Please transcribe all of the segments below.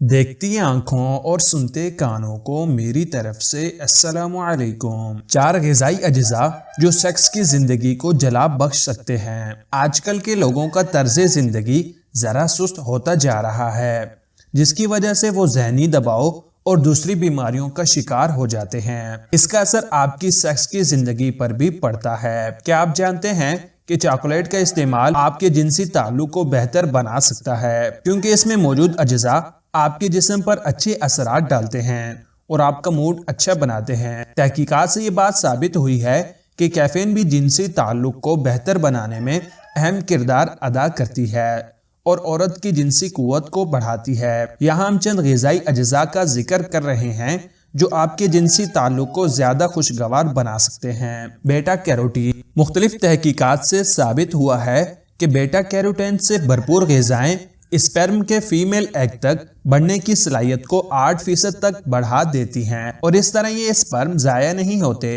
देखती आंखों और सुनते कानों को मेरी तरफ से अस्सलामु अलैकुम। 4 ग़िज़ाई अज्जा जो शख्स की जिंदगी को जला बख्श सकते हैं। आजकल के लोगों का तर्ज जिंदगी जरा सुस्त होता जा रहा है, जिसकी वजह से वो ज़हनी दबाव और दूसरी बीमारियों का शिकार हो जाते हैं। इसका असर आपकी शख्स की जिंदगी पर भी पड़ता है। क्या आप जानते हैं कि चॉकलेट का इस्तेमाल आपके जिनसी ताल्लुक को बेहतर बना सकता है, क्योंकि इसमें मौजूद अज्जा आपके जिस्म पर अच्छे असरात डालते हैं और आपका मूड अच्छा बनाते हैं। तहकीकात से ये बात साबित हुई है कि कैफीन भी जिनसी ताल्लुक को बेहतर बनाने में अहम किरदार अदा करती है और औरत की जिनसी कुव्वत को बढ़ाती है। यहाँ हम चंद ग़िज़ाई अज्जा का जिक्र कर रहे हैं जो आपके जिनसी ताल्लुक को ज्यादा खुशगवार बना सकते हैं। बेटा कैरोटीन। मुख्तलिफ तहकीकात से साबित हुआ है कि बेटा कैरोटीन से भरपूर ग़िज़ाएं स्पर्म के फीमेल एग तक बढ़ने की सलाहियत को 8% तक बढ़ा देती हैं और इस तरह ये स्पर्म ज़ाया नहीं होते।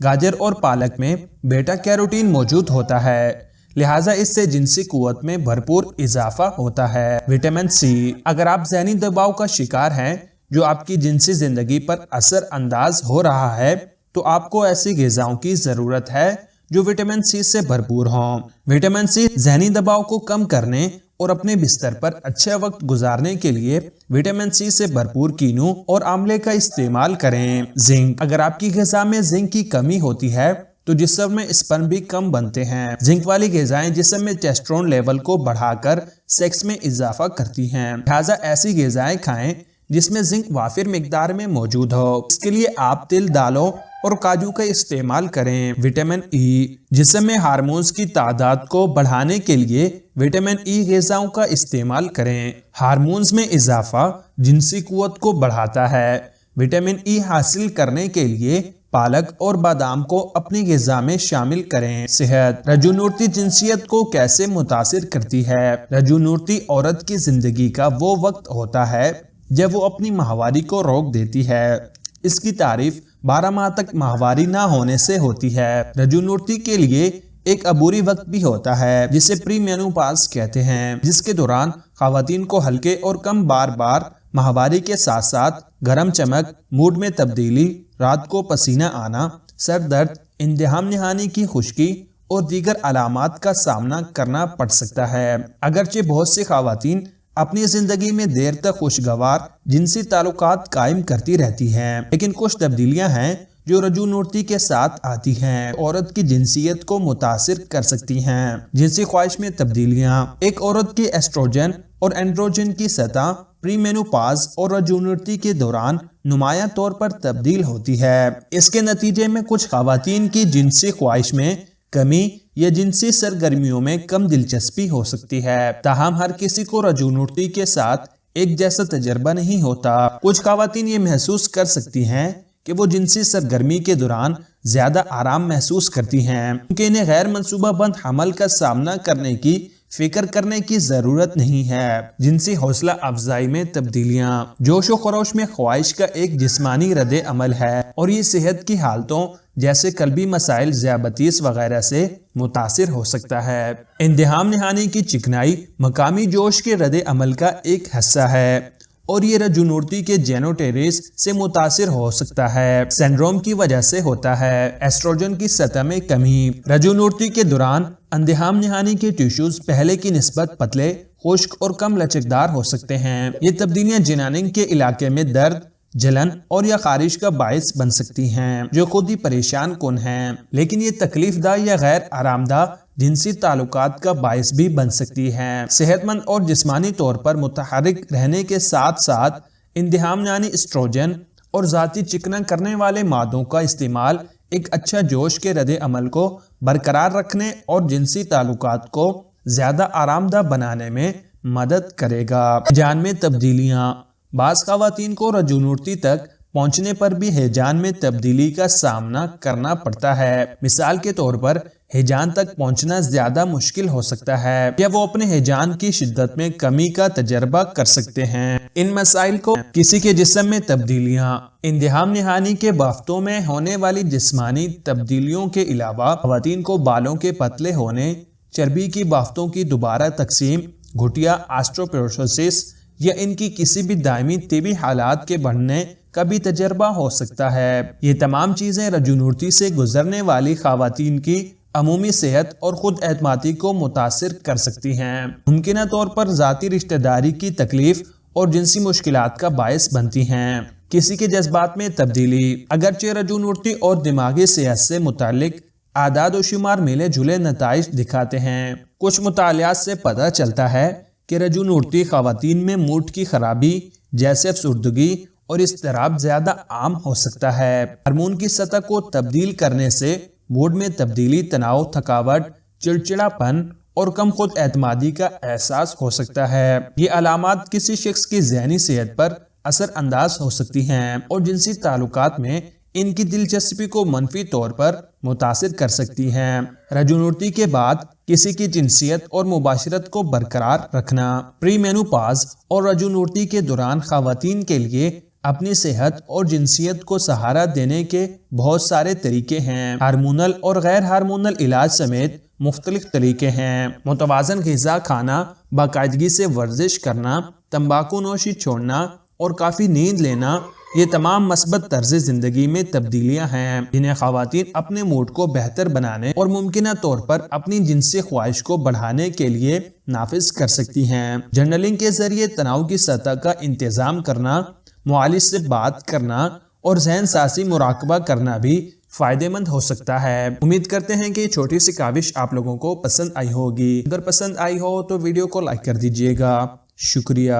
गाजर और पालक में बेटा कैरोटीन मौजूद होता है, लिहाजा इससे जिनसी कुव्वत में भरपूर इजाफा होता है। Vitamin C. अगर आप ज़हनी दबाव का शिकार हैं जो आपकी जिनसी जिंदगी पर असर अंदाज हो रहा है, तो आपको ऐसी ग़िज़ाओं की ज़रूरत है जो विटामिन सी से भरपूर हों। विटामिन सी ज़हनी दबाव को कम करने और अपने बिस्तर पर अच्छा वक्त गुजारने के लिए विटामिन सी से भरपूर कीनू और आंवले का इस्तेमाल करें। जिंक। अगर आपकी ग़िज़ा में जिंक की कमी होती है तो जिस्म में स्पर्म भी कम बनते हैं। जिंक वाली ग़िज़ाएं जिस्म में टेस्टोस्टेरोन लेवल को बढ़ाकर सेक्स में इजाफा करती हैं, लिहाजा ऐसी ग़िज़ाएं खाएं जिसमें जिंक वाफिर मिकदार में मौजूद हो। इसके लिए आप तिल, दालों और काजू का इस्तेमाल करें। Vitamin E. जिस्म में हार्मोन्स की तादाद को बढ़ाने के लिए विटामिन ई ग़िज़ाओं का इस्तेमाल करें। हार्मोन्स में इजाफा जिनसी कुव्वत को बढ़ाता है। विटामिन ई हासिल करने के लिए पालक और बादाम को अपनी ग़िज़ा में शामिल करें। सेहत। रजूनूरती जिनसियत को कैसे मुतासिर करती है? रजूनूरती औरत की जिंदगी का वो वक्त होता है जब वो अपनी माहवारी को रोक देती है। इसकी तारीफ 12 माह तक माहवारी ना होने से होती है। रजूनूरती के लिए एक अबूरी वक्त भी होता है जिसे प्री मेनोपॉज कहते हैं, जिसके दौरान ख़वातीन को हल्के और कम बार बार माहवारी के साथ साथ गर्म चमक, मूड में तब्दीली, रात को पसीना आना, सर दर्द, इंतहा नहानी की खुश्की और दीगर अलामात का सामना करना पड़ सकता है। अगरचे बहुत सी ख़वातीन अपनी जिंदगी में देर तक खुशगवार जिनसी ताल्लुकात कायम करती रहती हैं, लेकिन कुछ तब्दीलियां हैं जो रजूनूरती के साथ आती हैं, औरत की जिनसियत को मुतासिर कर सकती हैं। जिनसी ख्वाहिश में तब्दीलियां। एक औरत की एस्ट्रोजन और एंड्रोजन की सतह प्री मेनोपॉज और रजूनूरती के दौरान नुमायां तौर पर तब्दील होती है। इसके नतीजे में कुछ ख़वातीन की जिनसी ख्वाहिश में कमी या जिनसी सरगर्मियों में कम दिलचस्पी हो सकती है। ताहम हर किसी को रजूनूरती के साथ एक जैसा तजर्बा नहीं होता। कुछ ख़वातीन ये महसूस कर सकती हैं कि वो जिनसी सरगर्मी के दौरान ज्यादा आराम महसूस करती हैं, क्योंकि इन्हें गैर मंसूबाबंद हमल का सामना करने की फिक्र करने की जरूरत नहीं है। जिनसी हौसला अफजाई में तब्दीलियां। जोश व खरोश में ख्वाहिश का एक जिस्मानी रद्द अमल है और ये सेहत की हालतों जैसे कल्बी मसाइल, ज़ियाबतीस वगैरह से मुतासिर हो सकता है। इंतहा नहानी की चिकनाई मकामी जोश के रद्द अमल का एक हिस्सा है और ये रजूनूरती के जेनोटेरिस से मुतासिर हो सकता है। सिंड्रोम की वजह से होता है। एस्ट्रोजन की सतह में कमी। रजूनूरती के दौरान इंतहा नहानी के टिश्यूज पहले की निस्बत पतले, खुश्क और कम लचकदार हो सकते हैं। ये तब्दीलियां जिनानिंग के इलाके में दर्द, जलन और या खारिश का बायस बन सकती हैं, जो खुद ही परेशान कुन हैं, लेकिन ये तकलीफदा या गैर आरामदा जिनसी ताल्लुकात का बायस भी बन सकती हैं। सेहतमंद और जिस्मानी तौर पर मुतहरिक रहने के साथ साथ इंतहा नहानी एस्ट्रोजन और ज़ाती चिकना करने वाले मादों का इस्तेमाल एक अच्छा जोश के रद्द अमल को बरकरार रखने और जिनसी ताल्लुकात को ज्यादा आरामदा बनाने में मदद करेगा। जान में तब्दीलियां। बाज़ ख़वातीन को रजूनूरती तक पहुंचने पर भी हिजान में तब्दीली का सामना करना पड़ता है। मिसाल के तौर पर हिजान तक पहुंचना ज्यादा मुश्किल हो सकता है या वो अपने हिजान की शिद्दत में कमी का तजर्बा कर सकते हैं। इन मसाइल को किसी के जिस्म में तब्दीलियां। इंतहा नहानी के बाफ्तों में होने वाली जिस्मानी तब्दीलियों के अलावा ख़वातीन को बालों के पतले होने, चर्बी की बाफ्तों की दोबारा तकसीम, घुटिया ऑस्टियोपोरोसिस یا ان کی کسی بھی دائمی طبی حالات کے بڑھنے کا بھی تجربہ ہو سکتا ہے۔ یہ تمام چیزیں رجونورتی سے گزرنے والی خواتین کی عمومی صحت اور خود اعتمادی کو متاثر کر سکتی ہیں، ممکنہ طور پر ذاتی رشتہ داری کی تکلیف اور جنسی مشکلات کا باعث بنتی ہیں۔ کسی کے جذبات میں تبدیلی، اگرچہ رجونورتی اور دماغی صحت سے متعلق اعداد و شمار ملے جلے نتائج دکھاتے ہیں۔ کچھ مطالعات سے پتہ چلتا ہے کہ رجونورتی خواتین میں موڈ کی خرابی جیسے افسردگی اور اضطراب زیادہ عام ہو سکتا ہے۔ ہارمون کی سطح کو تبدیل کرنے سے موڈ میں تبدیلی، تناؤ، تھکاوٹ، چڑچڑاپن اور کم خود اعتمادی کا احساس ہو سکتا ہے۔ یہ علامات کسی شخص کی ذہنی صحت پر اثر انداز ہو سکتی ہیں اور جنسی تعلقات میں ان کی دلچسپی کو منفی طور پر متاثر کر سکتی ہیں۔ رجونورتی کے بعد کسی کی جنسیت اور مباشرت کو برقرار رکھنا۔ پری مینوپاز اور رجونورتی کے دوران خواتین کے لیے اپنی صحت اور جنسیت کو سہارا دینے کے بہت سارے طریقے ہیں۔ ہارمونل اور غیر ہارمونل علاج سمیت مختلف طریقے ہیں۔ متوازن غذا کھانا، باقاعدگی سے ورزش کرنا، تمباکو نوشی چھوڑنا اور کافی نیند لینا، یہ تمام مثبت طرز زندگی میں تبدیلیاں ہیں جنہیں خواتین اپنے موڈ کو بہتر بنانے اور ممکنہ طور پر اپنی جنسی خواہش کو بڑھانے کے لیے نافذ کر سکتی ہیں۔ جرنلنگ کے ذریعے تناؤ کی سطح کا انتظام کرنا، معالج سے بات کرنا اور ذہن سازی مراقبہ کرنا بھی فائدہ مند ہو سکتا ہے۔ امید کرتے ہیں کہ یہ چھوٹی سی کاوش آپ لوگوں کو پسند آئی ہوگی۔ اگر پسند آئی ہو تو ویڈیو کو لائک کر دیجیے گا۔ شکریہ۔